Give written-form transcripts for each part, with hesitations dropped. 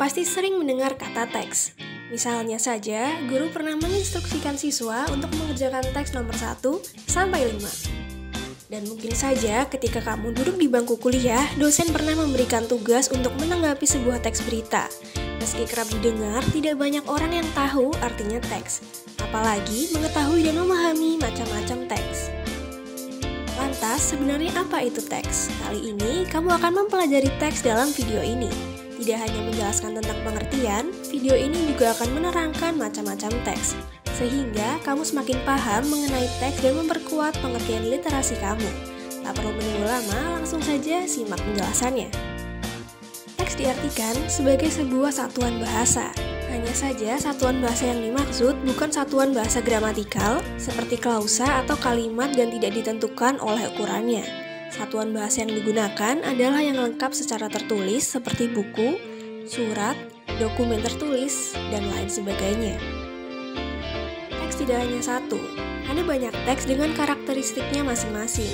pasti sering mendengar kata teks. Misalnya saja, guru pernah menginstruksikan siswa untuk mengerjakan teks nomor 1 sampai 5. Dan mungkin saja ketika kamu duduk di bangku kuliah, dosen pernah memberikan tugas untuk menanggapi sebuah teks berita. Meski kerap didengar, tidak banyak orang yang tahu artinya teks, apalagi mengetahui dan memahami macam-macam teks. Lantas, sebenarnya apa itu teks? Kali ini, kamu akan mempelajari teks dalam video ini. Tidak hanya menjelaskan tentang pengertian, video ini juga akan menerangkan macam-macam teks, sehingga kamu semakin paham mengenai teks dan memperkuat pengertian literasi kamu. Tak perlu menunggu lama, langsung saja simak penjelasannya. Teks diartikan sebagai sebuah satuan bahasa. Hanya saja satuan bahasa yang dimaksud bukan satuan bahasa gramatikal, seperti klausa atau kalimat dan tidak ditentukan oleh ukurannya. Satuan bahasa yang digunakan adalah yang lengkap secara tertulis seperti buku, surat, dokumen tertulis, dan lain sebagainya. Teks tidak hanya satu, ada banyak teks dengan karakteristiknya masing-masing.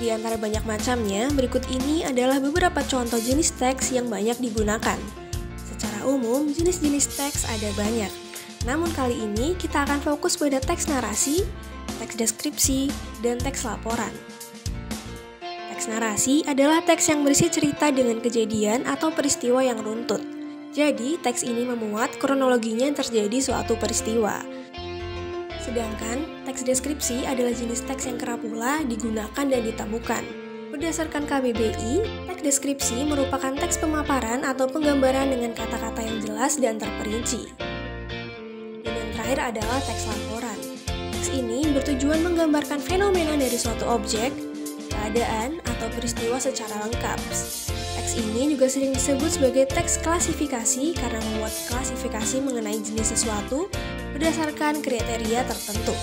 Di antara banyak macamnya, berikut ini adalah beberapa contoh jenis teks yang banyak digunakan. Secara umum, jenis-jenis teks ada banyak. Namun kali ini kita akan fokus pada teks narasi, teks deskripsi, dan teks laporan. Teks narasi adalah teks yang berisi cerita dengan kejadian atau peristiwa yang runtut. Jadi, teks ini memuat kronologinya yang terjadi suatu peristiwa. Sedangkan, teks deskripsi adalah jenis teks yang kerap pula digunakan dan ditemukan. Berdasarkan KBBI, teks deskripsi merupakan teks pemaparan atau penggambaran dengan kata-kata yang jelas dan terperinci. Dan yang terakhir adalah teks laporan. Teks ini bertujuan menggambarkan fenomena dari suatu objek, keadaan, atau peristiwa secara lengkap. Teks ini juga sering disebut sebagai teks klasifikasi karena membuat klasifikasi mengenai jenis sesuatu berdasarkan kriteria tertentu.